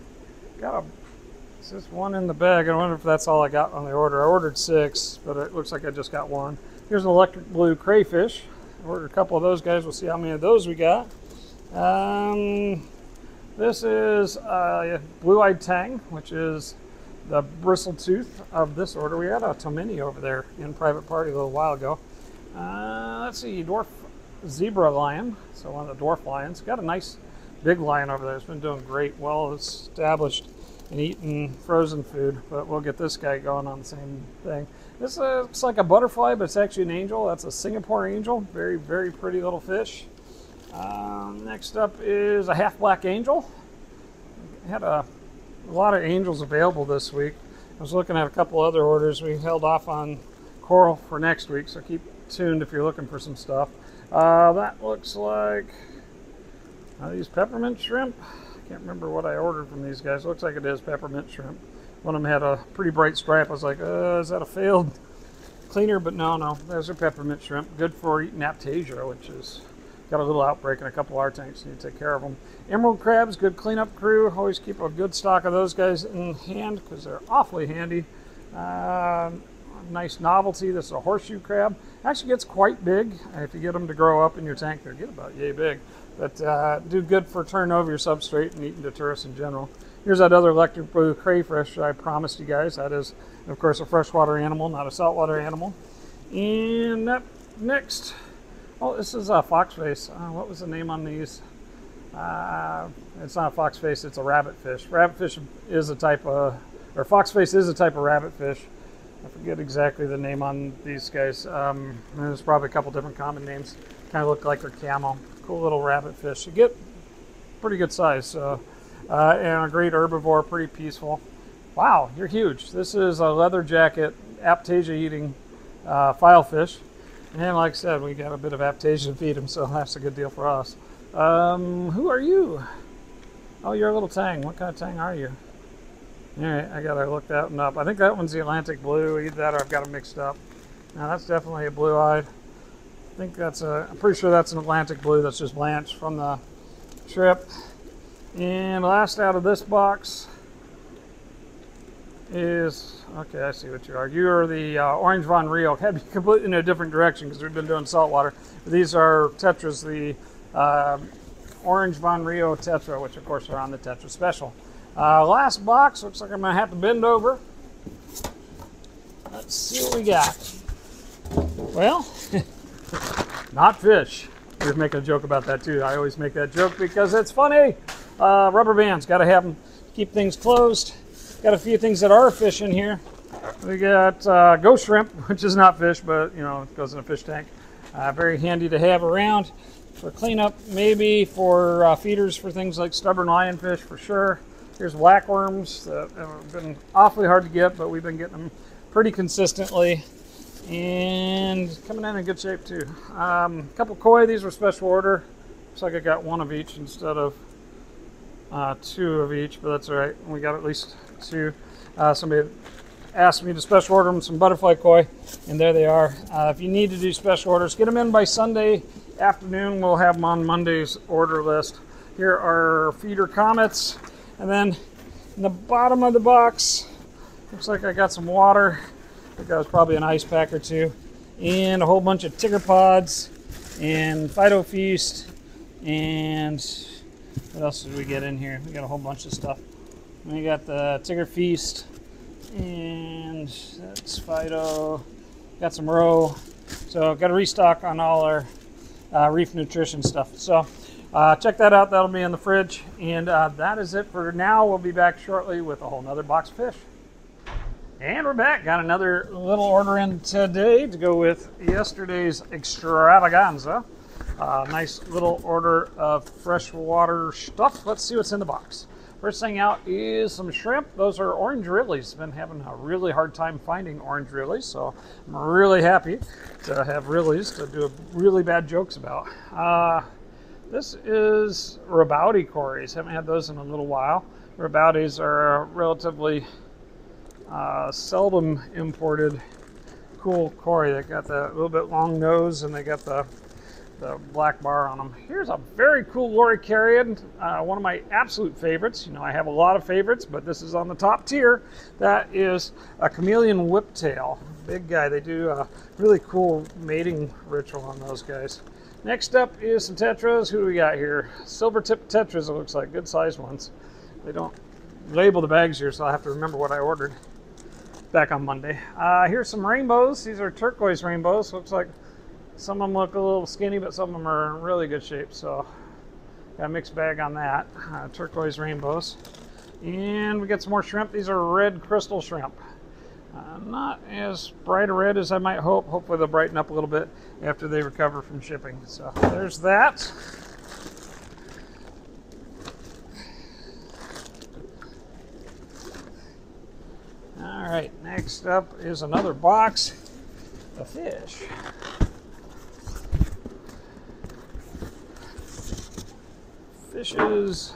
It's just one in the bag. I wonder if that's all I got on the order. I ordered 6, but it looks like I just got 1. Here's an electric blue crayfish. I ordered a couple of those guys. We'll see how many of those we got. This is blue-eyed tang, which is the bristle tooth of this order. We had a tomini over there in private party a little while ago. Let's see, dwarf zebra lion. So one of the dwarf lions. Got a nice big lion over there. It's been doing great, well established and eating frozen food, but we'll get this guy going on the same thing. This looks like a butterfly, but it's actually an angel. That's a Singapore angel. Very, very pretty little fish. Next up is a half-black angel. Had a lot of angels available this week. I was looking at a couple other orders. We held off on coral for next week, so keep tuned if you're looking for some stuff. That looks like these peppermint shrimp. Can't remember what I ordered from these guys. Looks like it is peppermint shrimp. One of them had a pretty bright stripe. I was like, is that a failed cleaner? But no, those are peppermint shrimp. Good for eating Aptasia, which is got a little outbreak in a couple of our tanks. You need to take care of them. Emerald crabs, good cleanup crew. Always keep a good stock of those guys in hand because they're awfully handy. Nice novelty. This is a horseshoe crab. Actually gets quite big. If you get them to grow up in your tank, they'll get about yay big. But do good for turning over your substrate and eating detritus in general. Here's that other electric blue crayfish I promised you guys. That is, of course, a freshwater animal, not a saltwater animal. And up next, oh, this is a foxface. What was the name on these? It's not a foxface, it's a rabbitfish. Rabbitfish is a type of, or foxface is a type of rabbitfish. I forget exactly the name on these guys. There's probably a couple different common names. Kind of look like they're camo. Cool little rabbitfish. You get pretty good size. So, and a great herbivore, pretty peaceful. Wow, you're huge. This is a leather jacket, Aptasia eating filefish. And like I said, we got a bit of aptation to feed them, so that's a good deal for us. Who are you? Oh, you're a little tang. What kind of tang are you? All right, I gotta look that one up. I think that one's the Atlantic blue. Either that or I've got them mixed up. Now that's definitely a blue-eyed. I think that's I'm pretty sure that's an Atlantic blue that's just blanched from the trip. And last out of this box is, okay, I see what you are. You are the Orange Von Rio. Had to be completely in a different direction because we've been doing saltwater. These are Tetras, the Orange Von Rio Tetra, which of course are on the Tetra Special. Last box, looks like I'm gonna have to bend over. Let's see what we got. Well, not fish. We were making a joke about that too. I always make that joke because it's funny. Rubber bands, gotta have them to keep things closed. Got a few things that are fish in here. We got ghost shrimp, which is not fish, but you know, it goes in a fish tank. Very handy to have around for cleanup, maybe for feeders for things like stubborn lionfish for sure. Here's whackworms that have been awfully hard to get, but we've been getting them pretty consistently and coming in good shape too. A couple koi, these were special order. Looks like I got one of each instead of two of each, but that's all right. We got at least two. Somebody asked me to special order them some butterfly koi, and there they are. If you need to do special orders, get them in by Sunday afternoon. We'll have them on Monday's order list. Here are feeder comets, and then in the bottom of the box, looks like I got some water. I think that was probably an ice pack or two, and a whole bunch of ticker pods, and Phyto Feast, and what else did we get in here? We got a whole bunch of stuff. We got the Tiger Feast, and that's Phyto. Got some roe. So got to restock on all our reef nutrition stuff. So check that out. That'll be in the fridge. And that is it for now. We'll be back shortly with a whole nother box of fish. And we're back. Got another little order in today to go with yesterday's extravaganza. Nice little order of freshwater stuff. Let's see what's in the box. First thing out is some shrimp. Those are orange rillies. Been having a really hard time finding orange rillies, so I'm really happy to have rillies to do really bad jokes about. This is Rabouty cories. Haven't had those in a little while. Rabouties are a relatively seldom imported cool cory. They got the little bit long nose, and they got the black bar on them. Here's a very cool loricarian, one of my absolute favorites. You know, I have a lot of favorites, but this is on the top tier. That is a chameleon whiptail. Big guy. They do a really cool mating ritual on those guys. Next up is some tetras. Who do we got here? Silver tip tetras, it looks like. Good sized ones. They don't label the bags here, so I'll have to remember what I ordered back on Monday. Here's some rainbows. These are turquoise rainbows. Looks like some of them look a little skinny, but some of them are in really good shape. So got a mixed bag on that. Turquoise rainbows. And we got some more shrimp. These are red crystal shrimp. Not as bright a red as I might hope. Hopefully they'll brighten up a little bit after they recover from shipping. So there's that. All right, next up is another box of fish. Fishes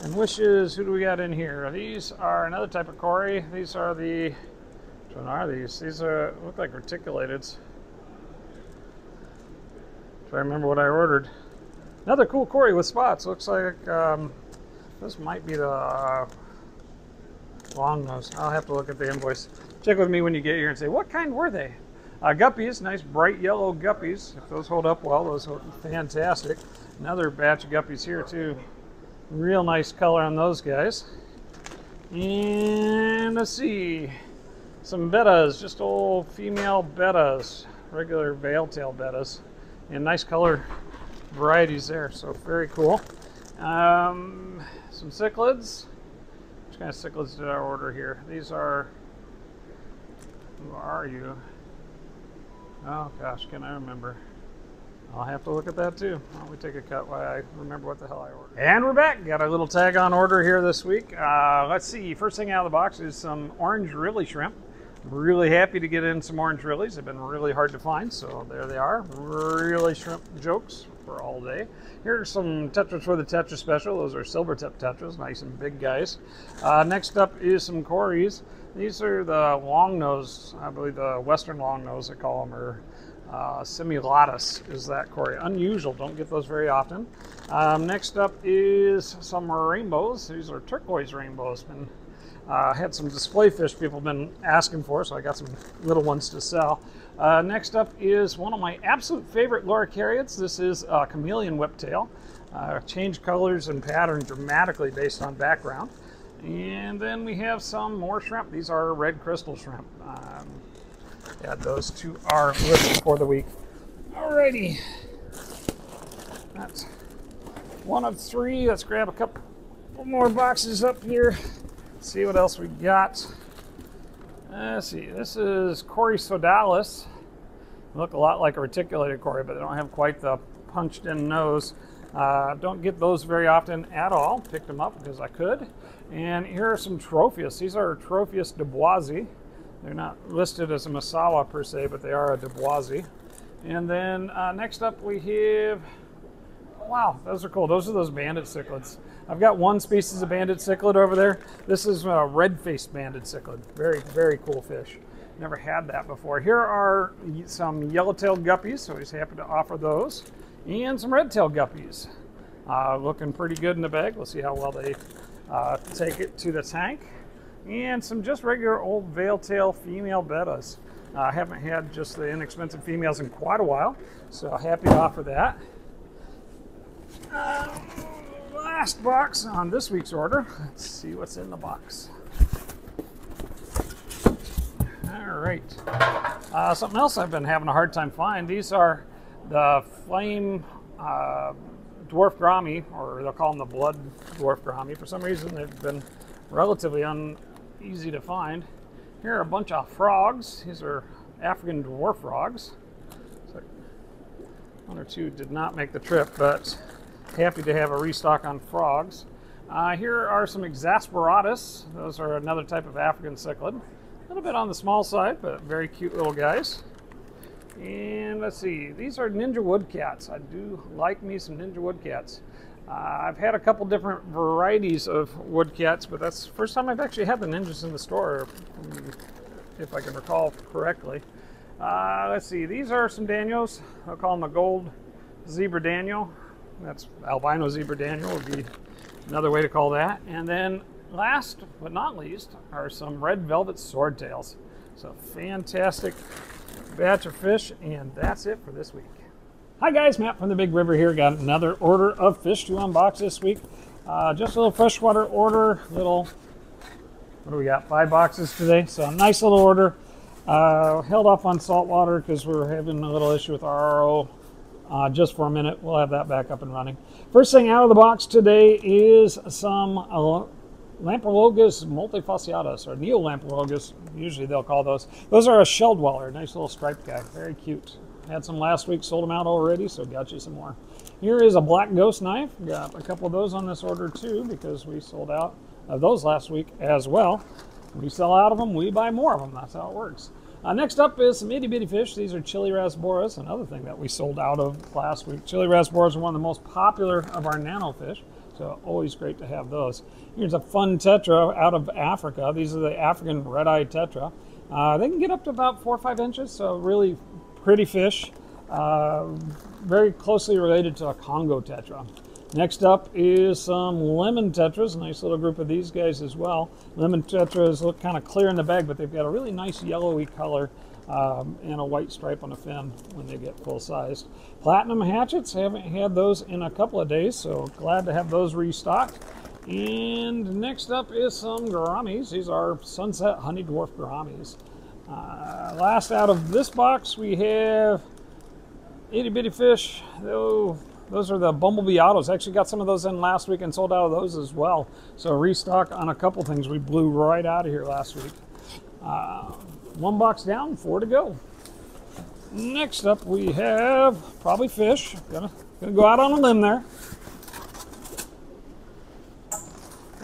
and wishes. Who do we got in here? These are another type of cory. These are the, which one are these? These are, look like reticulateds. Try to remember what I ordered. Another cool cory with spots. Looks like this might be the long nose. I'll have to look at the invoice. Check with me when you get here and say, what kind were they? Guppies, nice bright yellow guppies. If those hold up well, those hold fantastic. Another batch of guppies here too. Real nice color on those guys. And let's see, some bettas, just old female bettas, regular veil-tail bettas, and nice color varieties there. So very cool. Some cichlids. Which kind of cichlids did I order here? These are. Who are you? Oh gosh, can I remember? I'll have to look at that too. Why don't we take a cut while I remember what the hell I ordered. And we're back. Got a little tag on order here this week. Let's see. First thing out of the box is some orange rilly shrimp. Really happy to get in some orange lilies. They've been really hard to find, so there they are. Really shrimp jokes for all day. Here are some tetras for the tetra special. Those are silver tip tetras, nice and big guys. Next up is some cories. These are the long nose, I believe the western long nose, they call them, or simulatus is that cory. Unusual, don't get those very often. Next up is some rainbows. These are turquoise rainbows. Had some display fish people have been asking for, so I got some little ones to sell. Next up is one of my absolute favorite loricariids. This is a chameleon whiptail. Change colors and pattern dramatically based on background. And then we have some more shrimp. These are red crystal shrimp. Add those to our list for the week. Alrighty. That's one of three. Let's grab a couple more boxes up here. See what else we got. Let's see, this is Cory sodalis. Look a lot like a reticulated cory, but they don't have quite the punched in nose. Don't get those very often at all. Picked them up because I could. And here are some Tropheus. These are Tropheus duboisi. They're not listed as a Masawa per se, but they are a duboisi. And then next up we have, wow, those are cool. Those are those banded cichlids. I've got one species of banded cichlid over there. This is a red-faced banded cichlid. Very, very cool fish. Never had that before. Here are some yellow-tailed guppies, so he's happy to offer those. And some red-tailed guppies. Looking pretty good in the bag. We'll see how well they take it to the tank. And some just regular old veil-tail female bettas. I haven't had just the inexpensive females in quite a while, so happy to offer that. Last box on this week's order. Let's see what's in the box. All right. Something else I've been having a hard time finding. These are the flame dwarf gourami, or they'll call them the blood dwarf gourami. For some reason, they've been relatively uneasy to find. Here are a bunch of frogs. These are African dwarf frogs. So one or two did not make the trip, but happy to have a restock on frogs. Here are some exasperatus. Those are another type of African cichlid. A little bit on the small side, but very cute little guys. And let's see, these are ninja woodcats. I do like me some ninja woodcats. I've had a couple different varieties of woodcats, but that's the first time I've actually had the ninjas in the store, if I can recall correctly. Let's see, these are some Daniels. I'll call them a gold zebra Daniel. That's albino zebra Daniel would be another way to call that. And then last but not least are some red velvet swordtails. So fantastic batch of fish, and that's it for this week. Hi guys, Matt from the Big River here. Got another order of fish to unbox this week. Just a little freshwater order, what do we got, 5 boxes today. So a nice little order. Held off on saltwater because we're having a little issue with our RO. Just for a minute, we'll have that back up and running. First thing out of the box today is some Lamprologus multifasciatus, or Neolampologus, usually they'll call those. Those are a shell dweller, nice little striped guy, very cute. Had some last week, sold them out already, so got you some more. Here is a black ghost knife. Got a couple of those on this order too, because we sold out of those last week as well. We sell out of them, we buy more of them. That's how it works. Next up is some itty bitty fish. These are Chili rasboras, another thing that we sold out of last week. Chili rasboras are one of the most popular of our nano fish, so always great to have those. Here's a fun tetra out of Africa. These are the African red-eyed tetra. They can get up to about 4 or 5 inches, so really pretty fish. Very closely related to a Congo tetra. Next up is some lemon tetras, a nice little group of these guys as well. Lemon tetras look kind of clear in the bag, but they've got a really nice yellowy color and a white stripe on the fin when they get full sized. Platinum hatchets, haven't had those in a couple of days, so glad to have those restocked. And next up is some gouramis. These are sunset honey dwarf gouramis. Last out of this box we have itty bitty fish. Those are the bumblebee autos. Actually got some of those in last week and sold out of those as well. So restock on a couple things. We blew right out of here last week. 1 box down, 4 to go. Next up we have probably fish. Gonna go out on a limb there.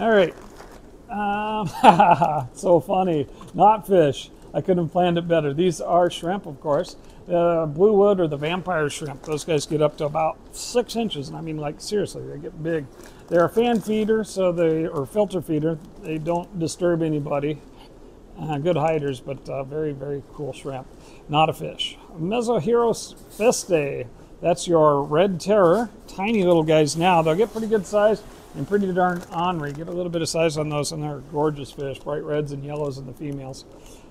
All right. So funny. Not fish. I couldn't have planned it better. These are shrimp, of course. Blue wood or the vampire shrimp. Those guys get up to about 6 inches. And I mean, like, seriously, they get big. They're a fan feeder, or filter feeder. They don't disturb anybody. Good hiders, but very, very cool shrimp. Not a fish. Mesoheros feste. That's your red terror. Tiny little guys now. They'll get pretty good size and pretty darn ornery. Get a little bit of size on those, and they're gorgeous fish. Bright reds and yellows in the females.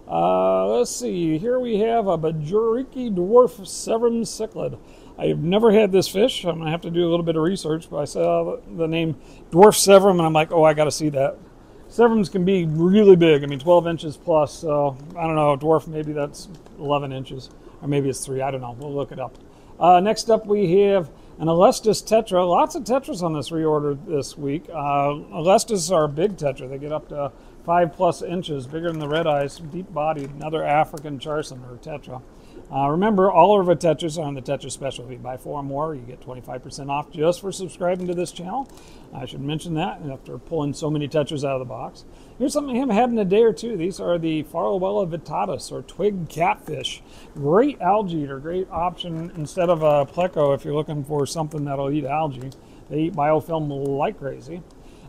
Let's see. Here we have a Bajoriki dwarf Severum cichlid. I've never had this fish. I'm going to have to do a little bit of research, but I saw the name dwarf Severum, and I'm like, oh, I got to see that. Severums can be really big. I mean, 12 inches plus. So, I don't know, dwarf, maybe that's 11 inches. Or maybe it's 3. I don't know. We'll look it up. Next up, we have an Alestis tetra. Lots of tetras on this reorder this week. Alestis are a big tetra. They get up to 5+ inches, bigger than the red eyes, deep bodied. Another African charson or tetra. Remember, all of our tetras are on the Tetra Special. If you buy 4 or more, you get 25% off just for subscribing to this channel. I should mention that after pulling so many tetras out of the box. Here's something I haven't had in a day or two. These are the Farlowella vittatus, or twig catfish. Great algae eater, great option instead of a pleco if you're looking for something that'll eat algae. They eat biofilm like crazy.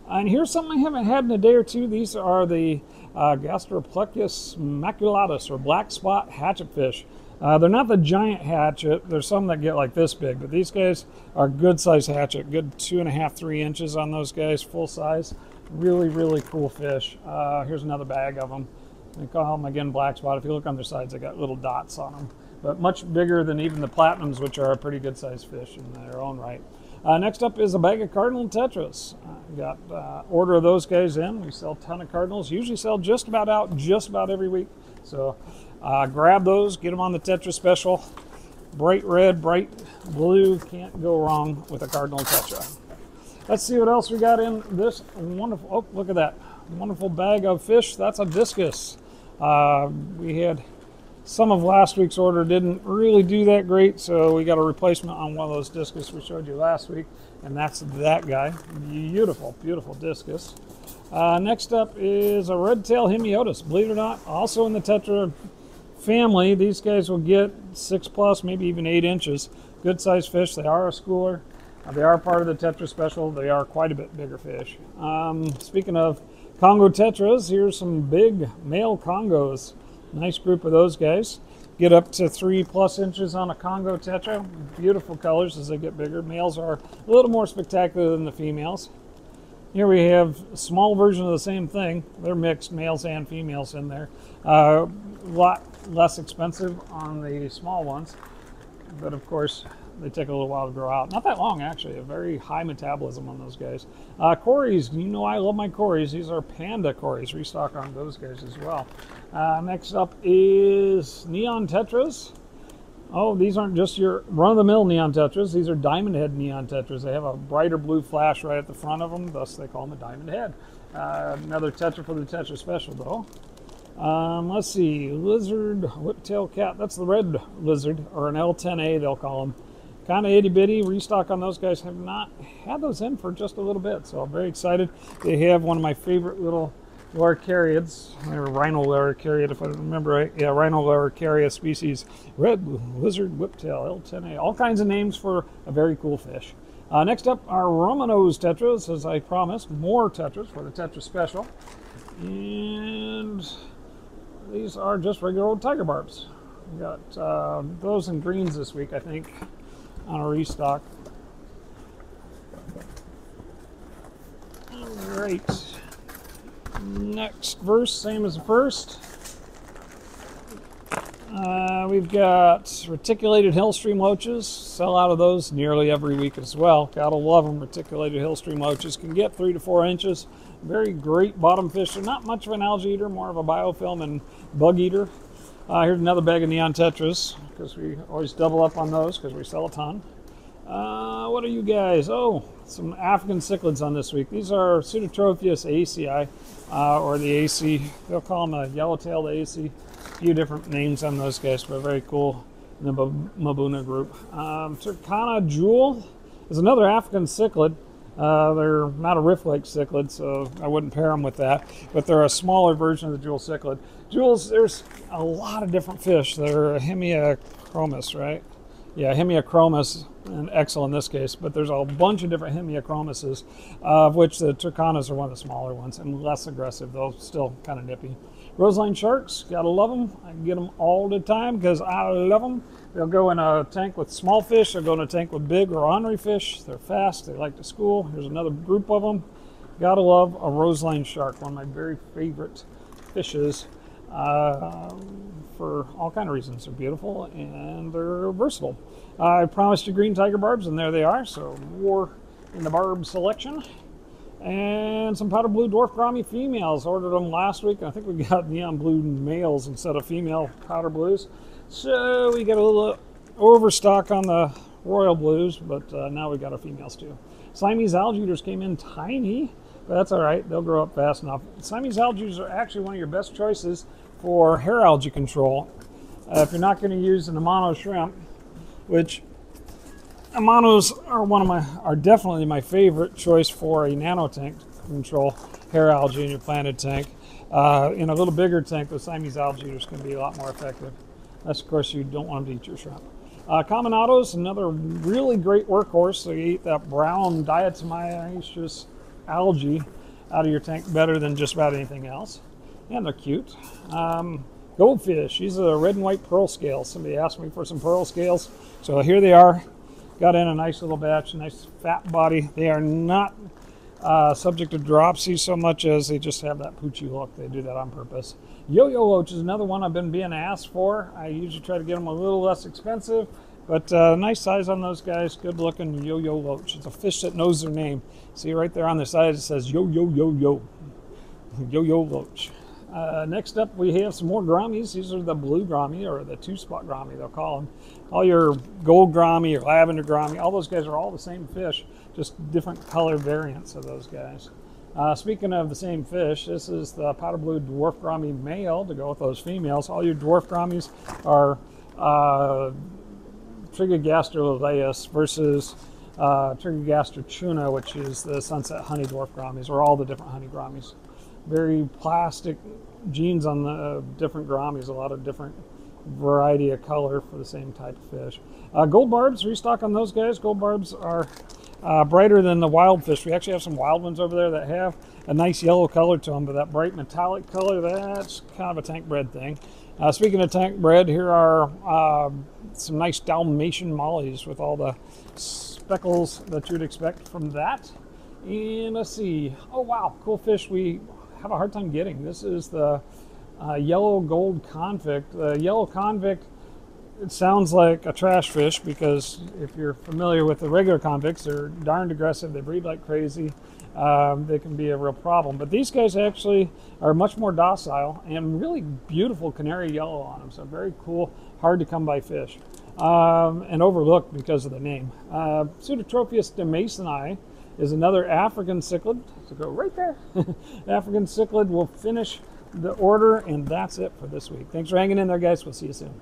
And here's something I haven't had in a day or two. These are the Gastroplecus maculatus, or black spot hatchetfish. They're not the giant hatchet. There's some that get like this big, but these guys are good size hatchet. Good 2.5, 3 inches on those guys, full size. Really, really cool fish. Here's another bag of them. They call them, again, black spot. If you look on their sides, they got little dots on them, but much bigger than even the platinums, which are a pretty good size fish in their own right. Next up is a bag of cardinal tetras. Got order of those guys in. We sell a ton of cardinals. Usually sell just about out just about every week. So grab those, get them on the Tetra Special. Bright red, bright blue, can't go wrong with a cardinal tetra. Let's see what else we got in this wonderful, oh, look at that, wonderful bag of fish. That's a discus. We had some of last week's order didn't really do that great, so we got a replacement on one of those discus we showed you last week, and that's that guy. Beautiful, beautiful discus. Next up is a red-tailed hemiotis. Believe it or not, also in the tetra family. These guys will get 6+, maybe even 8 inches. Good sized fish. They are a schooler. They are part of the Tetra Special. They are quite a bit bigger fish. Speaking of Congo tetras, here's some big male Congos. Nice group of those guys. Get up to 3+ inches on a Congo tetra. Beautiful colors as they get bigger. Males are a little more spectacular than the females. Here we have a small version of the same thing. They're mixed, males and females in there. A lot less expensive on the small ones, but of course they take a little while to grow out. Not that long, actually. A very high metabolism on those guys. Cories, you know I love my cories. These are panda cories. Restock on those guys as well. Next up is neon tetras. Oh, these aren't just your run-of-the-mill neon tetras. These are diamond head neon tetras. They have a brighter blue flash right at the front of them, thus they call them a diamond head. Another tetra for the Tetra Special, though. Let's see, lizard, whiptail cat. That's the red lizard, or an L10A, they'll call them. Kind of itty-bitty. Restock on those guys. Have not had those in for just a little bit, so I'm very excited. They have one of my favorite little loricariids, or rhino-loricariid, if I remember right. Yeah, rhino-loricariid species. Red lizard whiptail, L10A. All kinds of names for a very cool fish. Next up are Romanos tetras, as I promised. More tetras for the Tetra Special. And these are just regular old tiger barbs. We got those in greens this week, I think, on a restock. All right. Next verse, same as the first. We've got reticulated hillstream loaches. Sell out of those nearly every week as well. Gotta love them. Reticulated hillstream loaches can get 3 to 4 inches. Very great bottom fish. They're not much of an algae eater, more of a biofilm and bug eater. Here's another bag of neon tetras, because we always double up on those because we sell a ton. What are you guys? Oh, some African cichlids on this week. These are Pseudotropheus acei, or the AC. They'll call them a yellow-tailed AC. A few different names on those guys, but very cool in the Mabuna group. Turkana jewel is another African cichlid. They're not a riff lake cichlid, so I wouldn't pair them with that. But they're a smaller version of the jewel cichlid. Jewels, there's a lot of different fish. They're a hemiachromis, right? Yeah, hemiachromis, and Excel in this case. But there's a bunch of different hemiachromises, of which the turcanas are one of the smaller ones and less aggressive, though still kind of nippy. Roseline sharks, gotta love them. I get them all the time because I love them. They'll go in a tank with small fish. They'll go in a tank with big or ornery fish. They're fast. They like to school. Here's another group of them. Gotta love a roseline shark. One of my very favorite fishes for all kind of reasons. They're beautiful and they're versatile. I promised you green tiger barbs, and there they are. So more in the barb selection. And some powder blue dwarf gourami females. Ordered them last week. I think we got neon blue males instead of female powder blues. So we got a little overstock on the royal blues, but now we got our females too. Siamese algae eaters came in tiny, but that's all right. They'll grow up fast enough. Siamese algae eaters are actually one of your best choices for hair algae control. If you're not going to use an Amano shrimp, which Amanos are definitely my favorite choice for a nano tank to control hair algae in your planted tank. In a little bigger tank, the Siamese algae eaters can be a lot more effective. Unless, of course, you don't want them to eat your shrimp. Cominados, another really great workhorse. So you eat that brown diatomaceous algae out of your tank better than just about anything else. And they're cute. Goldfish, these are the red and white pearl scales. Somebody asked me for some pearl scales. So here they are. Got in a nice little batch, a nice fat body. They are not subject to dropsy so much as they just have that poochy look. They do that on purpose. Yo-yo loach is another one I've been being asked for. I usually try to get them a little less expensive, but nice size on those guys. Good looking yo-yo loach. It's a fish that knows their name. See right there on the side it says yo-yo-yo-yo. Yo-yo loach. Next up we have some more gouramis. These are the blue gourami, or the two-spot gourami they'll call them. All your gold gourami, your lavender gourami, all those guys are all the same fish, just different color variants of those guys. Speaking of the same fish, this is the powder blue dwarf gourami male to go with those females. All your dwarf gouramis are Trigogastrolaeus versus Trigogastrotuna, which is the sunset honey dwarf gouramis, or all the different honey gouramis. Very plastic genes on the different gouramis, a lot of different variety of color for the same type of fish. Gold barbs, restock on those guys. Gold barbs are brighter than the wild fish. We actually have some wild ones over there that have a nice yellow color to them, but that bright metallic color, that's kind of a tank bred thing. Speaking of tank bred, here are some nice Dalmatian mollies with all the speckles that you'd expect from that. And let's see, oh wow, cool fish we have a hard time getting. This is the yellow gold convict. The yellow convict, it sounds like a trash fish because if you're familiar with the regular convicts, they're darned aggressive. They breed like crazy. They can be a real problem. But these guys actually are much more docile and really beautiful canary yellow on them. So very cool, hard to come by fish. And overlooked because of the name. Pseudotropheus demasoni is another African cichlid. So go right there. African cichlid will finish the order, and that's it for this week. Thanks for hanging in there, guys. We'll see you soon.